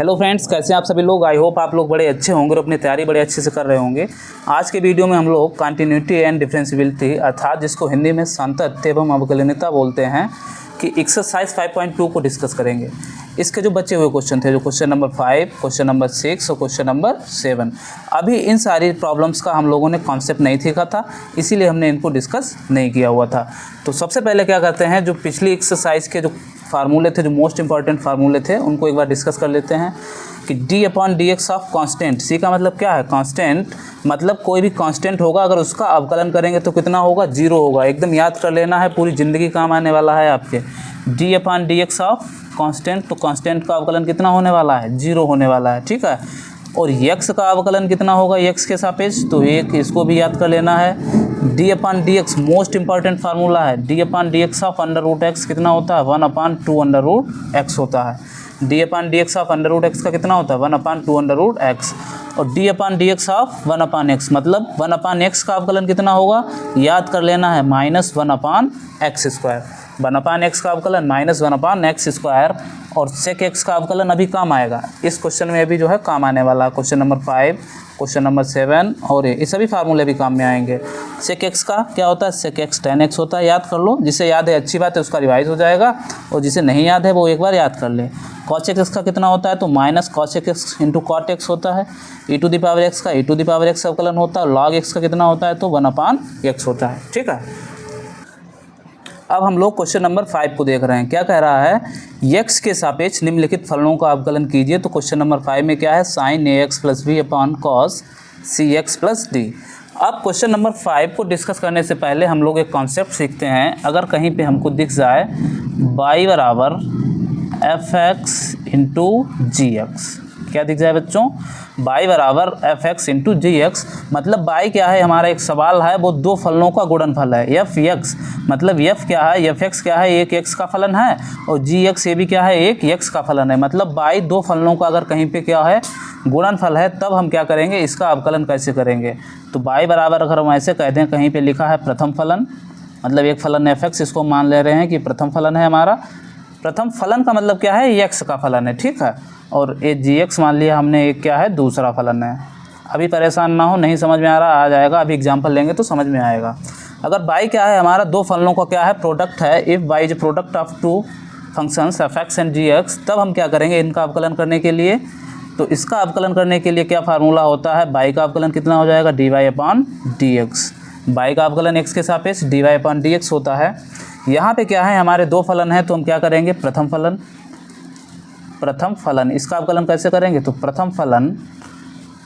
Hello friends, कैसे हैं आप सभी लोग। आई होप आप लोग बड़े अच्छे होंगे और अपनी तैयारी बड़े अच्छे से कर रहे होंगे। आज के वीडियो में हम लोग कंटिन्यूटी एंड डिफरेंशियबिलिटी अर्थात जिसको हिंदी में सातत्य एवं अवकलनीयता बोलते हैं कि एक्सरसाइज 5.2 को डिस्कस करेंगे। इसके जो बचे हुए क्वेश्चन थे, जो क्वेश्चन नंबर 5, क्वेश्चन नंबर 6 और क्वेश्चन नंबर 7, अभी इन सारी प्रॉब्लम्स का हम लोगों ने कॉन्सेप्ट नहीं सीखा था, इसीलिए हमने इनको डिस्कस नहीं किया हुआ था। तो सबसे पहले क्या करते हैं, जो पिछली एक्सरसाइज के जो फार्मूले थे, जो मोस्ट इंपॉर्टेंट फार्मूले थे, उनको एक बार डिस्कस कर लेते हैं कि d/dx ऑफ कांस्टेंट। सी का मतलब क्या है, कांस्टेंट मतलब कोई भी कांस्टेंट होगा, अगर उसका अवकलन करेंगे तो कितना होगा, 0 होगा। एकदम याद कर लेना है, पूरी ज़िंदगी काम आने वाला है आपके। d/dx ऑफ कांस्टेंट, तो कांस्टेंट का अवकलन कितना होने वाला है, 0 होने वाला है, ठीक है। और x का अवकलन कितना होगा x के सापेक्ष, तो एक इसको भी याद कर लेना है। d/dx मोस्ट इंपॉर्टेंट फार्मूला है, d/dx ऑफ √x कितना होता है, 1/2√x होता है। d/dx ऑफ √x का कितना होता है, 1/2√x। और d/dx ऑफ 1/x मतलब 1/x का अवकलन कितना होगा, याद कर लेना है, -1/x²। 1/x का अवकलन -1/x²। और sec x का अवकलन अभी काम आएगा, इस क्वेश्चन में अभी जो है काम आने वाला है। क्वेश्चन नंबर 5, क्वेश्चन नंबर 7 और ये सभी फार्मूले भी काम में आएंगे। sec x का क्या होता है, sec x tan x होता है, याद कर लो। जिसे याद है अच्छी बात है, उसका रिवाइज हो जाएगा, और जिसे नहीं याद है वो एक बार याद कर ले। cos x का कितना होता है, तो -cos x into cot x होता है। e⁻x का e⁻x अवकलन होता है। log x का कितना होता है, तो 1/x होता है, ठीक है। अब हम लोग क्वेश्चन नंबर 5 को देख रहे हैं। क्या कह रहा है, x के सापेक्ष निम्नलिखित फलनों का अवकलन कीजिए। तो क्वेश्चन नंबर 5 में क्या है, sin ax + b upon cos cx + d। अब क्वेश्चन नंबर 5 को डिस्कस करने से पहले हम लोग एक कॉन्सेप्ट सीखते हैं। अगर कहीं पे हमको दिख जाए y बराबर fx इंटू gx, क्या दिख जाए बच्चों, y बराबर fx इंटू gx, मतलब y क्या है, हमारा एक सवाल है, वो दो फलनों का गुणनफल है। fx मतलब f क्या है, fx क्या है, एक x का फलन है, और gx ये भी क्या है, एक x का फलन है। मतलब y दो फलनों का अगर कहीं पे क्या है, गुणनफल है, तब हम क्या करेंगे, इसका अवकलन कैसे करेंगे। तो y बराबर अगर हम ऐसे कह दें, कहीं पे लिखा है प्रथम फलन, मतलब एक फलन fx, इसको मान ले रहे हैं कि प्रथम फलन है हमारा। प्रथम फलन का मतलब क्या है, x का फलन है, ठीक है। और ये gx मान लिया हमने, एक क्या है, दूसरा फलन है। अभी परेशान ना हो, नहीं समझ में आ रहा, आ जाएगा, अभी एग्जांपल लेंगे तो समझ में आएगा। अगर y क्या है, हमारा दो फलनों का क्या है, प्रोडक्ट है। If y is product of two functions fx and gx, तब हम क्या करेंगे इनका अवकलन करने के लिए। तो इसका अवकलन करने के लिए क्या फार्मूला होता है, y का अवकलन कितना हो जाएगा, dy/dx। y का अवकलन x के सापेक्ष dy/dx होता है। यहाँ पे क्या है, हमारे दो फलन हैं, तो हम क्या करेंगे, प्रथम फलन इसका अवकलन कैसे करेंगे, तो प्रथम फलन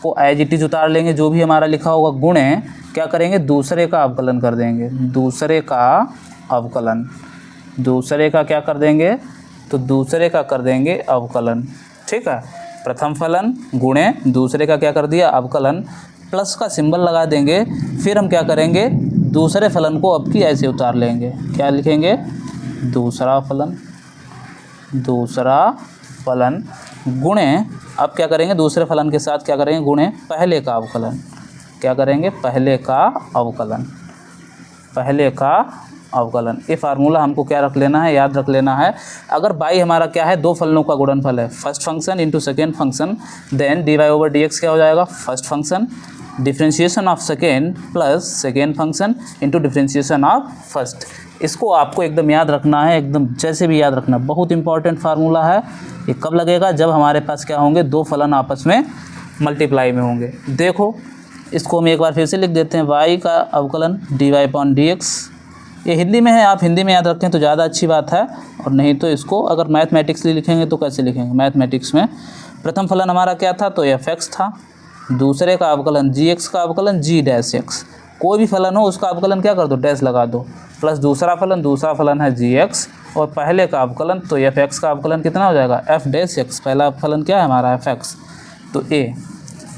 को एज इट इज उतार लेंगे, जो भी हमारा लिखा होगा, गुणे क्या करेंगे, दूसरे का अवकलन कर देंगे। दूसरे का अवकलन, दूसरे का क्या कर देंगे, तो दूसरे का कर देंगे अवकलन, ठीक है। प्रथम फलन गुणे दूसरे का क्या कर दिया, अवकलन, प्लस का सिंबल लगा देंगे। फिर हम क्या करेंगे, दूसरे फलन को अब की ऐसे उतार लेंगे, क्या लिखेंगे, दूसरा फलन गुणे, अब क्या करेंगे, दूसरे फलन के साथ क्या करेंगे, गुणे पहले का अवकलन, क्या करेंगे, पहले का अवकलन। ये फार्मूला हमको क्या रख लेना है, याद रख लेना है। अगर y हमारा क्या है, दो फलनों का गुणनफल है, first function into second function, then dy/dx क्या हो जाएगा, first function differentiation of second plus second function into differentiation of first. इसको आपको एकदम याद रखना है, एकदम जैसे भी याद रखना, बहुत इंपॉर्टेंट फार्मूला है। ये कब लगेगा, जब हमारे पास क्या होंगे, दो फलन आपस में मल्टीप्लाई में होंगे। देखो इसको हम एक बार फिर से लिख देते हैं, y का अवकलन dy/dx। ये हिंदी में है, आप हिंदी में याद रखें तो ज़्यादा अच्छी बात है, और नहीं तो इसको अगर मैथमेटिक्सली लिखेंगे तो कैसे लिखेंगे, मैथमेटिक्स में प्रथम फलन हमारा क्या था, तो fx था। दूसरे का अवकलन gx का अवकलन g-x, कोई भी फलन हो उसका अवकलन क्या कर दो, डैश लगा दो, प्लस दूसरा फलन है gx, और पहले का अवकलन तो fx का अवकलन कितना हो जाएगा, f'(x). पहला फलन क्या है हमारा, fx, तो a।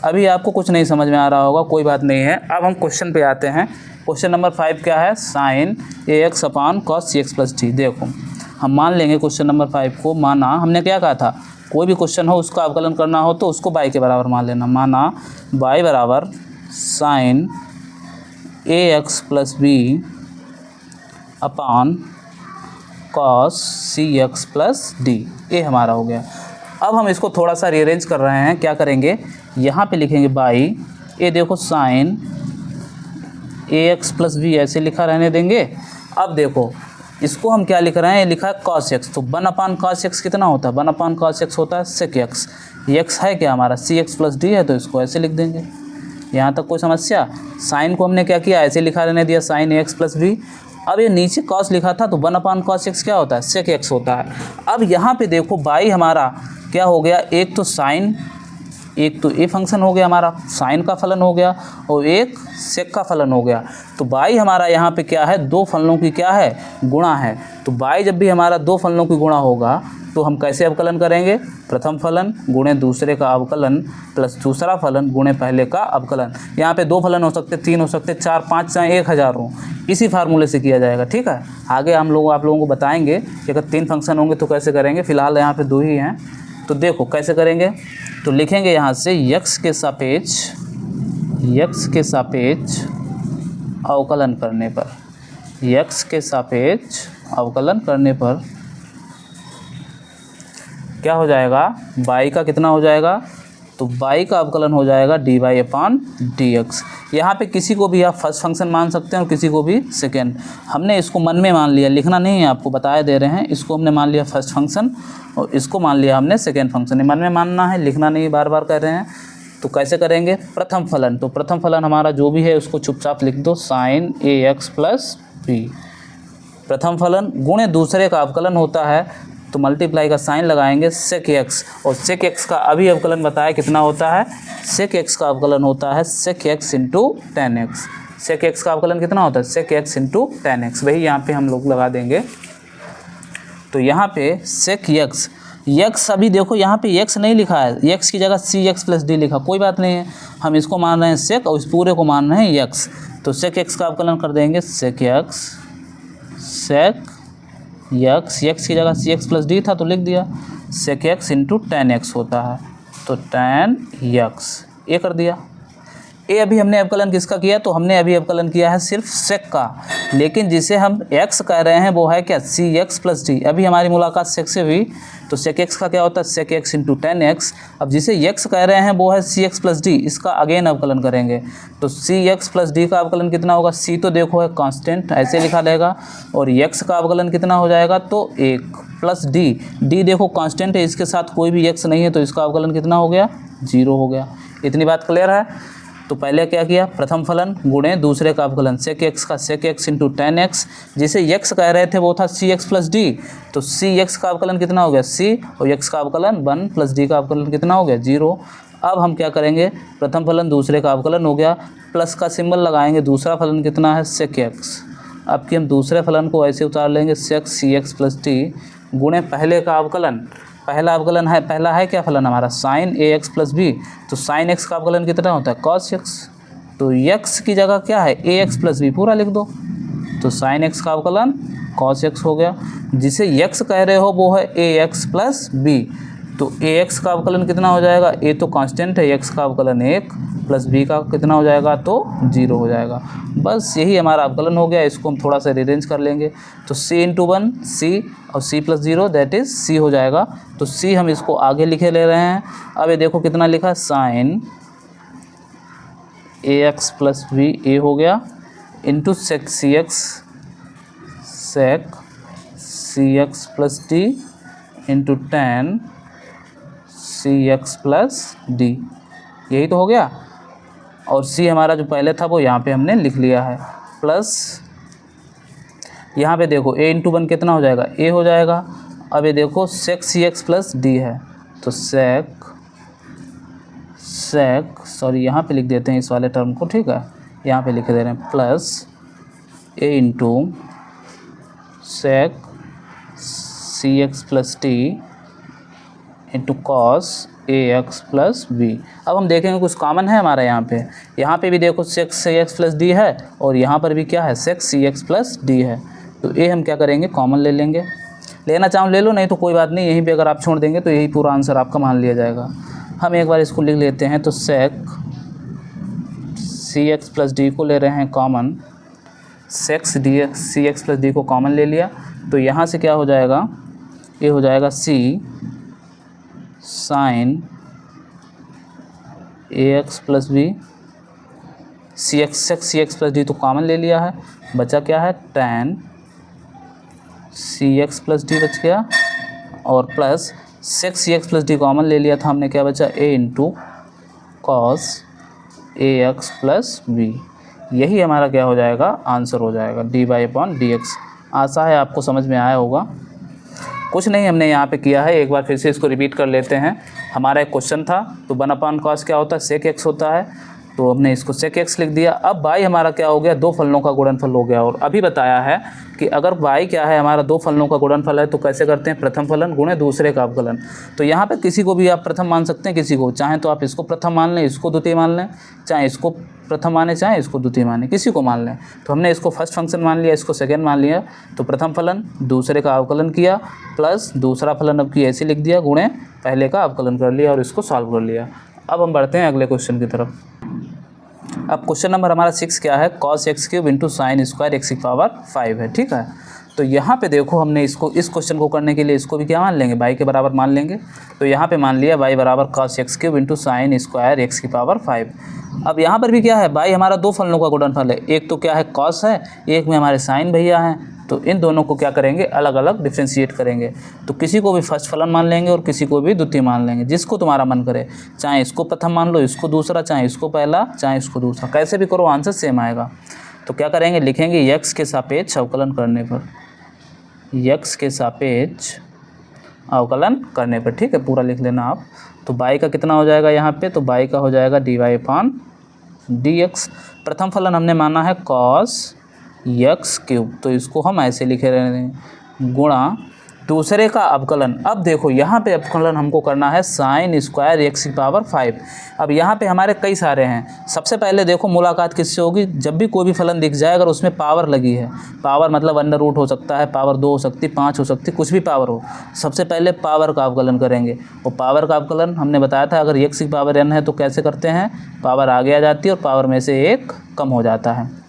अभी आपको कुछ नहीं समझ में आ रहा होगा, कोई बात नहीं है। अब हम क्वेश्चन पे आते हैं। क्वेश्चन नंबर 5 क्या है, sin ax upon cos cx + d। देखो हम मान लेंगे क्वेश्चन नंबर 5 को, माना हमने क्या कहा था, कोई भी क्वेश्चन हो उसका अवकलन करना हो तो उसको y के बराबर मान लेना। माना y बराबर sin ax + b upon cos cx + d, ये हमारा हो गया। अब हम इसको थोड़ा सा रीअरेंज कर रहे हैं। क्या करेंगे, यहाँ पे लिखेंगे बाई, ये देखो साइन ax प्लस बी ऐसे लिखा रहने देंगे। अब देखो इसको हम क्या लिख रहे हैं, ये लिखा है cos x, तो 1/cos x कितना होता है, 1/cos x होता है sec x। x है क्या हमारा cx प्लस डी है, तो इसको ऐसे लिख देंगे। यहाँ तक कोई समस्या। साइन को हमने क्या किया, ऐसे लिखा रहने दिया साइन ax प्लस बी। अब ये नीचे cos लिखा था तो 1/cos x क्या होता है, sec x होता है। अब यहाँ पे देखो बाई हमारा क्या हो गया, एक तो साइन, एक तो ए फंक्शन हो गया हमारा, साइन का फलन हो गया, और एक सेक का फलन हो गया। तो बाई हमारा यहाँ पे क्या है, दो फलनों की क्या है, गुणा है। तो बाई जब भी हमारा दो फलनों की गुणा होगा तो हम कैसे अवकलन करेंगे, प्रथम फलन गुणे दूसरे का अवकलन प्लस दूसरा फलन गुणे पहले का अवकलन। यहाँ पे दो फलन हो सकते, तीन हो सकते, 4, 5 चाहे 1000 हो, इसी फार्मूले से किया जाएगा। ठीक है, आगे हम लोग आप लोगों को बताएंगे कि अगर 3 फंक्शन होंगे तो कैसे करेंगे। फिलहाल यहाँ पे 2 ही हैं, तो देखो कैसे करेंगे। तो लिखेंगे यहाँ से x के सापेक्ष अवकलन करने पर, x के सापेक्ष अवकलन करने पर क्या हो जाएगा, y का कितना हो जाएगा, तो y का अवकलन हो जाएगा dy/dx। यहाँ पे किसी को भी आप फर्स्ट फंक्शन मान सकते हैं और किसी को भी सेकेंड। हमने इसको मन में मान लिया, लिखना नहीं है, आपको बताया दे रहे हैं। इसको हमने मान लिया फर्स्ट फंक्शन और इसको मान लिया हमने सेकेंड फंक्शन। मन में मानना है, लिखना नहीं, बार बार कह रहे हैं। तो कैसे करेंगे, प्रथम फलन, तो प्रथम फलन हमारा जो भी है उसको चुपचाप लिख दो, साइन ax प्लस बी। प्रथम फलन गुणे दूसरे का अवकलन होता है, तो मल्टीप्लाई का साइन लगाएंगे sec x, और sec x का अभी अवकलन बताया कितना होता है, sec x का अवकलन होता है sec x into tan x। sec x का अवकलन कितना होता है, sec x into tan x। वही यहाँ पे हम लोग लगा देंगे। तो यहाँ पे sec x, x अभी देखो यहाँ पे x नहीं लिखा है, x की जगह cx प्लस डी लिखा, कोई बात नहीं है, हम इसको मान रहे हैं sec और इस पूरे को मान रहे हैं x। तो sec x का अवकलन कर देंगे sec x की जगह cx प्लस डी था तो लिख दिया, sec x into tan x होता है, तो tan x ये कर दिया। ए अभी हमने अवकलन किसका किया, तो हमने अभी अवकलन किया है सिर्फ sec का, लेकिन जिसे हम x कह रहे हैं वो है क्या, cx प्लस डी। अभी हमारी मुलाकात sec से हुई, तो sec x का क्या होता है, sec x into tan x। अब जिसे x कह रहे हैं वो है cx प्लस डी, इसका अगेन अवकलन करेंगे। तो cx प्लस डी का अवकलन कितना होगा, c तो देखो है कांस्टेंट, ऐसे लिखा रहेगा, और x का अवकलन कितना हो जाएगा, तो 1 प्लस d देखो कांस्टेंट है, इसके साथ कोई भी x नहीं है, तो इसका अवकलन कितना हो गया, 0 हो गया। इतनी बात क्लियर है। तो पहले क्या किया, प्रथम फलन गुणे दूसरे का अवकलन, sec x का sec x into tan x। जिसे x कह रहे थे वो था cx प्लस डी, तो cx का अवकलन कितना हो गया, c, और x का अवकलन 1 प्लस d का अवकलन कितना हो गया, 0। अब हम क्या करेंगे, प्रथम फलन दूसरे का अवकलन हो गया, प्लस का सिंबल लगाएंगे, दूसरा फलन कितना है, sec x। अब कि हम दूसरे फलन को ऐसे उतार लेंगे, sec cx प्लस डी गुणे पहले का अवकलन। पहला अवकलन है, पहला है क्या फलन हमारा, साइन ax प्लस बी, तो साइन x का अवकलन कितना होता है, cos x। तो x की जगह क्या है, ax प्लस बी पूरा लिख दो, तो साइन x का अवकलन cos x हो गया। जिसे x कह रहे हो वो है ax प्लस बी, तो ax का अवकलन कितना हो जाएगा, a तो कांस्टेंट है, x का अवकलन 1 प्लस b का कितना हो जाएगा, तो 0 हो जाएगा। बस यही हमारा अवकलन हो गया। इसको हम थोड़ा सा रिअरेंज कर लेंगे, तो c इंटू 1 c और c plus 0 that is c हो जाएगा। तो c हम इसको आगे लिखे ले रहे हैं। अब ये देखो कितना लिखा, sine ax plus b a हो गया into sec cx plus d into tan cx plus d, यही तो हो गया। और c हमारा जो पहले था वो यहाँ पे हमने लिख लिया है, प्लस यहाँ पे देखो a इंटू 1 कितना हो जाएगा, a हो जाएगा। अब ये देखो sec cx प्लस डी है, तो सॉरी यहाँ पे लिख देते हैं इस वाले टर्म को, ठीक है, यहाँ पे लिख दे रहे हैं, plus a into sec cx plus d into cos ax plus b. अब हम देखेंगे कुछ कॉमन है हमारा यहाँ पे भी देखो sec cx प्लस डी है, और यहाँ पर भी क्या है, sec cx प्लस डी है। तो a हम क्या करेंगे, कॉमन ले लेंगे, लेना चाहो ले लो, नहीं तो कोई बात नहीं, यहीं पे अगर आप छोड़ देंगे तो यही पूरा आंसर आपका मान लिया जाएगा। हम एक बार इसको लिख लेते हैं, तो sec cx प्लस डी को ले रहे हैं common, sec cx plus D को कॉमन ले लिया, तो यहाँ से क्या हो जाएगा, ये हो जाएगा c sine ax plus B, C X plus D तो कॉमन ले लिया है, बचा क्या है tan C X plus D बच गया, और plus sec C X plus D common ले लिया था हमने, क्या बचा a into cos A X plus B. यही हमारा क्या हो जाएगा आंसर हो जाएगा dy अपॉन डी एक्स। आशा है आपको समझ में आया होगा। कुछ नहीं हमने यहाँ पे किया है, एक बार फिर से इसको रिपीट कर लेते हैं। हमारा एक क्वेश्चन था तो 1 अपॉन कॉस क्या होता है सेक एक्स होता है, तो हमने इसको सेक एक्स लिख दिया। अब बाई हमारा क्या हो गया दो फलनों का गुणनफल हो गया, और अभी बताया है कि अगर बाई क्या है हमारा दो फलनों का गुणनफल है तो कैसे करते हैं प्रथम फलन गुणे दूसरे का अवकलन। तो यहाँ पे किसी को भी आप प्रथम मान सकते हैं, किसी को चाहे तो आप इसको प्रथम मान लें, इसको द्वितीय मान लें, चाहे इसको प्रथम माने चाहे इसको द्वितीय माने, किसी को मान लें। तो हमने इसको फर्स्ट फंक्शन मान लिया, इसको सेकेंड मान लिया, तो प्रथम फलन दूसरे का अवकलन किया प्लस दूसरा फलन अब की ऐसे लिख दिया गुणे पहले का अवकलन कर लिया और इसको सॉल्व कर लिया। अब हम बढ़ते हैं अगले क्वेश्चन की तरफ। अब क्वेश्चन नंबर हमारा 6 क्या है, cos x cube into sine square x की पावर 5 है, ठीक है। तो यहाँ पे देखो हमने इसको इस क्वेश्चन को करने के लिए इसको भी क्या मान लेंगे बाई के बराबर मान लेंगे। तो यहाँ पे मान लिया बाई बराबर cos x cube into sine square x की पावर 5। अब यहाँ पर भी क्या है बाई हमारा दो फलनों का गुणनफल है, एक तो क्या है cos है, एक में हमारे साइन भैया हैं, तो इन दोनों को क्या करेंगे अलग अलग डिफ्रेंशिएट करेंगे। तो किसी को भी फर्स्ट फलन मान लेंगे और किसी को भी द्वितीय मान लेंगे, जिसको तुम्हारा मन करे, चाहे इसको प्रथम मान लो, इसको दूसरा, चाहे इसको पहला, चाहे इसको दूसरा, कैसे भी करो आंसर सेम आएगा। तो क्या करेंगे लिखेंगे x के सापेक्ष अवकलन करने पर, x के सापेक्ष अवकलन करने पर, ठीक है पूरा लिख लेना आप। तो बाई का कितना हो जाएगा यहाँ पे, तो बाई का हो जाएगा dy अपॉन dx। प्रथम फलन हमने माना है cos एक्स क्यूब, तो इसको हम ऐसे लिखे रहे हैं गुणा दूसरे का अवकलन। अब देखो यहाँ पे अवकलन हमको करना है साइन स्क्वायर एक्स की पावर 5। अब यहाँ पे हमारे कई सारे हैं। सबसे पहले देखो मुलाकात किससे होगी, जब भी कोई भी फलन दिख जाए अगर उसमें पावर लगी है, पावर मतलब अंडर रूट हो सकता है, पावर 2 हो सकती, 5 हो सकती, कुछ भी पावर हो, सबसे पहले पावर का अवकलन करेंगे। और पावर का अवकलन हमने बताया था अगर एक्स की पावर n है तो कैसे करते हैं, पावर आगे आ जाती है और पावर में से एक कम हो जाता है।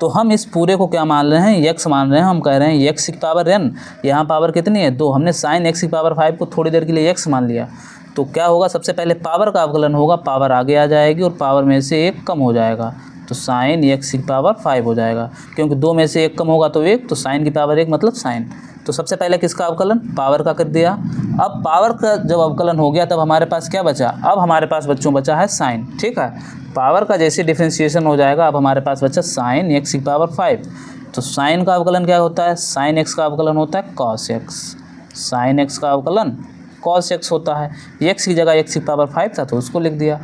तो हम इस पूरे को क्या मान रहे हैं x मान रहे हैं, हम कह रहे हैं x की पावर n, यहाँ पावर कितनी है 2, हमने साइन x की पावर 5 को थोड़ी देर के लिए x मान लिया। तो क्या होगा सबसे पहले पावर का अवकलन होगा, पावर आगे आ जाएगी और पावर में से एक कम हो जाएगा, तो साइन x की पावर 5 हो जाएगा, क्योंकि 2 में से एक कम होगा तो 1, तो साइन की पावर 1 मतलब साइन। तो सबसे पहले किसका अवकलन पावर का कर दिया। अब पावर का जब अवकलन हो गया तब हमारे पास क्या बचा, अब हमारे पास बच्चों बचा है साइन, ठीक है। पावर का जैसे डिफ्रेंशिएशन हो जाएगा अब हमारे पास बचा साइन एक्स की पावर 5। तो साइन का अवकलन क्या होता है, साइन एक्स का अवकलन होता है कॉस एक्स, साइन एक्स का अवकलन कॉस एक्स होता है। एक्स की जगह एक्स की पावर 5 था तो उसको लिख दिया।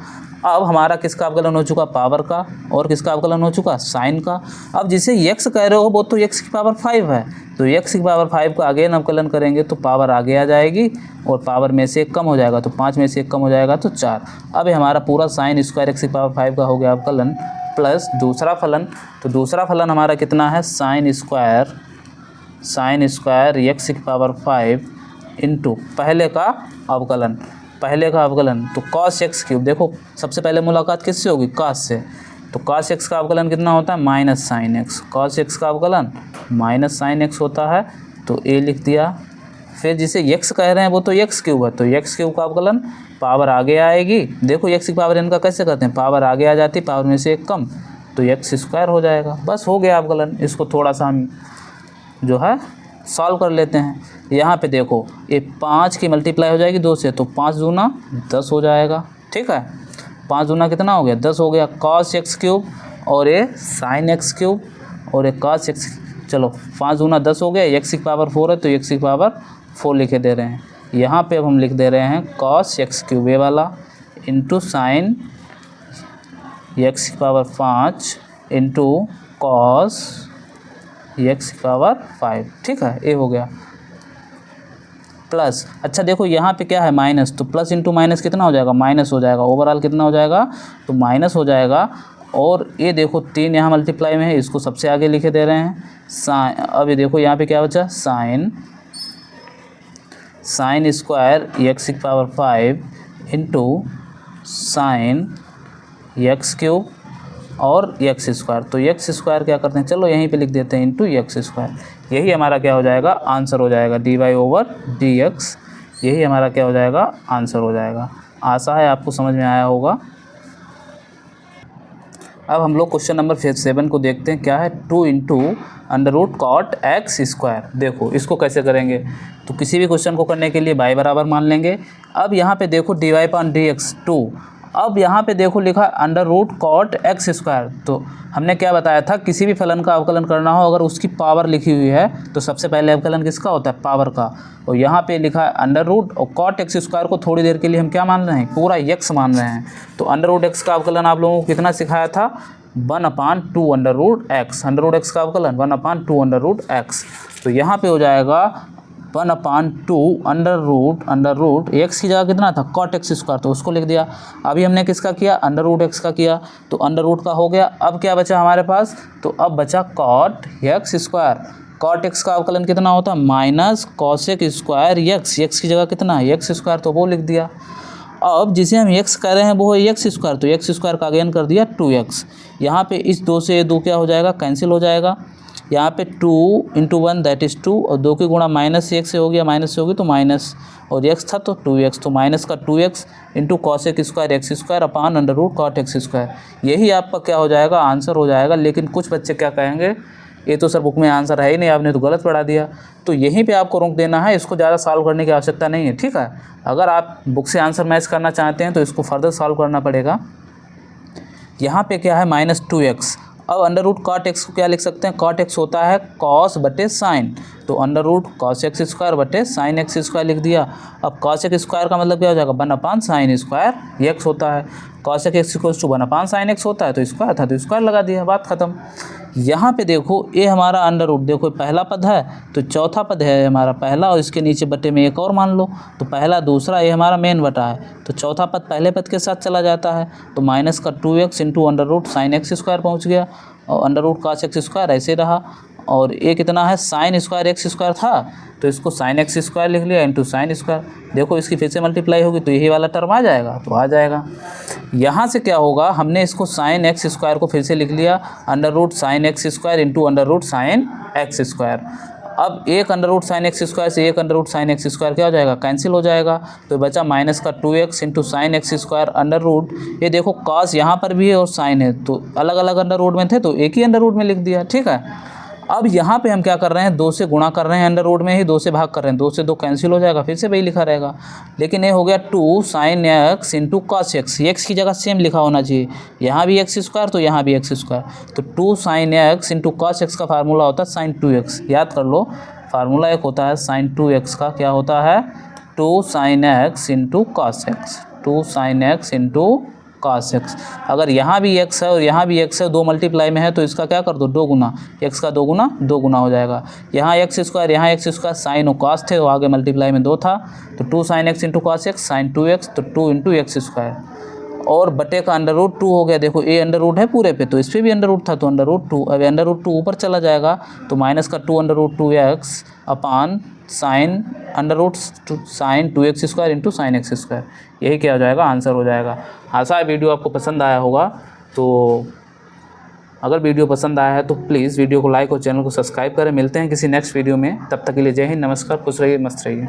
अब हमारा किसका अवकलन हो चुका पावर का, और किसका अवकलन हो चुका साइन का। अब जिसे x कह रहे हो वो तो x की पावर 5 है, तो x की पावर 5 का अगेन अवकलन करेंगे तो पावर आगे आ जाएगी और पावर में से एक कम हो जाएगा, तो 5 में से एक कम हो जाएगा तो 4। अब हमारा पूरा साइन स्क्वायर एक्स की पावर 5 का हो गया अवकलन प्लस दूसरा फलन। तो दूसरा फलन हमारा कितना है साइन स्क्वायर एक्स की पावर 5 इंटू पहले का अवकलन, पहले का अवकलन तो cos एक्स क्यूब। देखो सबसे पहले मुलाकात किससे होगी cos से, तो cos एक्स का अवकलन कितना होता है minus sine x, cos x का अवकलन माइनस साइन एक्स होता है, तो a लिख दिया। फिर जिसे x कह रहे हैं वो तो एक्स क्यूब है, तो एक्स क्यूब का अवकलन पावर आगे आएगी। देखो x की पावर n का कैसे करते हैं, पावर आगे आ जाती है, पावर में से एक कम, तो एक्स स्क्वायर हो जाएगा। बस हो गया अवकलन। इसको थोड़ा सा हम जो है सॉल्व कर लेते हैं। यहाँ पे देखो ये 5 की मल्टीप्लाई हो जाएगी 2 से, तो 5 दूना 10 हो जाएगा, ठीक है। 5 दूना कितना हो गया 10 हो गया, cos एक्स क्यूब और ये साइन एक्स क्यूब और ये cos एक्स, चलो 5 दूना 10 हो गया, एक्स की पावर 4 है तो एक्स की पावर 4 लिखे दे रहे हैं। यहाँ पे अब हम लिख दे रहे हैं cos एक्स क्यूब ये वाला इंटू साइन एक्स की पावर 5 इंटू cos एक्स की पावर 5, ठीक है। ये हो गया प्लस, अच्छा देखो यहाँ पे क्या है माइनस, तो प्लस इंटू माइनस कितना हो जाएगा माइनस हो जाएगा, ओवरऑल कितना हो जाएगा तो माइनस हो जाएगा। और ये देखो 3 यहाँ मल्टीप्लाई में है, इसको सबसे आगे लिखे दे रहे हैं साइन। अब ये देखो यहाँ पे क्या बचा साइन स्क्वायर एक्स की power 5 into sine x cube और एक्स स्क्वायर, तो एक्स स्क्वायर क्या करते हैं चलो यहीं पे लिख देते हैं इंटू एक्स स्क्वायर। यही हमारा क्या हो जाएगा आंसर हो जाएगा dy ओवर dx यही हमारा क्या हो जाएगा, आंसर हो जाएगा। आशा है आपको समझ में आया होगा। अब हम लोग क्वेश्चन नंबर 7 को देखते हैं। क्या है, 2 into under root cot x square. देखो इसको कैसे करेंगे, तो किसी भी क्वेश्चन को करने के लिए y बराबर मान लेंगे। अब यहाँ पे देखो dy अपॉन डी एक्स 2, अब यहाँ पे देखो लिखा under root cot x square. तो हमने क्या बताया था, किसी भी फलन का अवकलन करना हो अगर उसकी पावर लिखी हुई है तो सबसे पहले अवकलन किसका होता है, पावर का। और यहाँ पे लिखा है अंडर रूट, और कॉट एक्स स्क्वायर को थोड़ी देर के लिए हम क्या मान रहे हैं, पूरा x मान रहे हैं। तो अंडर रूट एक्स का अवकलन आप लोगों को कितना सिखाया था, 1/2 under root x. Under root x का अवकलन 1/2 अंडर रूट एक्स। तो यहाँ पे हो जाएगा 1/2 अंडर रूट एक्स की जगह कितना था, कॉट एक्स स्क्वायर, तो उसको लिख दिया। अभी हमने किसका किया, अंडर रूट एक्स का किया, तो अंडर रूट का हो गया। अब क्या बचा हमारे पास, तो अब बचा cot x square. Cot x का अवकलन कितना होता है, minus cosec square x, x की जगह कितना है, एक्स स्क्वायर, तो वो लिख दिया। अब जिसे हम x कह रहे हैं वो है एक्स स्क्वायर, तो एक्स स्क्वायर का अगेन कर दिया 2x। यहाँ पे इस 2 से 2 क्या हो जाएगा, कैंसिल हो जाएगा। यहाँ पे 2 इंटू 1 दैट इज़ 2, और 2 की गुणा माइनस एक से हो गया, माइनस से होगी तो माइनस, और x था तो 2x, तो माइनस का 2x into cosec square x square upon under root cot x square. यही आपका क्या हो जाएगा, आंसर हो जाएगा। लेकिन कुछ बच्चे क्या कहेंगे, ये तो सर बुक में आंसर है ही नहीं, आपने तो गलत पढ़ा दिया। तो यहीं पे आपको रोक देना है, इसको ज़्यादा सॉल्व करने की आवश्यकता नहीं है, ठीक है। अगर आप बुक से आंसर मैच करना चाहते हैं तो इसको फर्दर सॉल्व करना पड़ेगा। यहाँ पे क्या है, -2x। अब अंडर रूट कॉट एक्स को क्या लिख सकते हैं, कॉट एक्स होता है कॉस बटे साइन, तो under root cos x square बटे साइन एक्स स्क्वायर लिख दिया। अब कॉस एक्स स्क्वायर का मतलब क्या हो जाएगा, 1/sin स्क्वायर एक्स होता है। Cos x equals to 1/sin x होता है, तो स्क्वायर था तो स्क्वायर लगा दिया, बात खत्म। यहाँ पे देखो ये हमारा अंडर रूट, देखो पहला पद है तो चौथा पद है हमारा पहला, और इसके नीचे बटे में एक और मान लो, तो पहला दूसरा ये हमारा मेन बटा है, तो चौथा पद पहले पद के साथ चला जाता है, तो माइनस का 2x into under root sine x square पहुँच गया, और under root cos x square ऐसे रहा। और ये कितना है, साइन स्क्वायर एक्स स्क्वायर था तो इसको साइन एक्स स्क्वायर लिख लिया इंटू साइन स्क्वायर। देखो इसकी फिर से मल्टीप्लाई होगी तो यही वाला टर्म आ जाएगा, तो आ जाएगा। यहाँ से क्या होगा, हमने इसको साइन एक्स स्क्वायर को फिर से लिख लिया under root sine x square into under root sine x square. अब एक under root sine x square से एक under root sine x square क्या हो जाएगा, कैंसिल हो जाएगा, तो बचा माइनस का 2x into sine x square under root, ये देखो कॉस यहाँ पर भी है और साइन है, तो अलग अलग अंडर रूट में थे तो एक ही अंडर रूट में लिख दिया, ठीक है। अब यहाँ पे हम क्या कर रहे हैं, 2 से गुणा कर रहे हैं, अंडर रूट में ही 2 से भाग कर रहे हैं, 2 से 2 कैंसिल हो जाएगा, फिर से वही लिखा रहेगा। लेकिन ये हो गया 2 sine x into cos x, x की जगह सेम लिखा होना चाहिए, यहाँ भी एक्स स्क्वायर तो यहाँ भी एक्स स्क्वायर, तो 2 sine x into cos x का फार्मूला होता है साइन 2x, याद कर लो फार्मूला एक होता है साइन 2x का, क्या होता है 2 sine x into cos x, 2 sine x into cos x. अगर यहाँ भी x है और यहाँ भी x है, 2 मल्टीप्लाई में है तो इसका क्या कर दो, 2 गुना, x का 2 गुना 2 गुना हो जाएगा। यहाँ एक्स स्क्वायर यहाँ एक्स स्क्वायर, साइन और कॉस थे, और आगे मल्टीप्लाई में 2 था, तो 2 sine x into cos x sine 2x, तो 2 इंटू एक्स स्क्वायर, और बटे का अंडर रूट 2 हो गया। देखो ए अंडर रूट है पूरे पे, तो इस पर भी अंडर रूट था तो अंडर रूट 2, अब अंडर रूट 2 ऊपर चला जाएगा, तो माइनस का 2 under root 2x upon sine under root sine 2x square into sine x square. यही क्या हो जाएगा, आंसर हो जाएगा। आशा है वीडियो आपको पसंद आया होगा। तो अगर वीडियो पसंद आया है तो प्लीज़ वीडियो को लाइक और चैनल को सब्सक्राइब करें। मिलते हैं किसी नेक्स्ट वीडियो में, तब तक के लिए जय हिंद, नमस्कार, खुश रहिए, मस्त रहिए।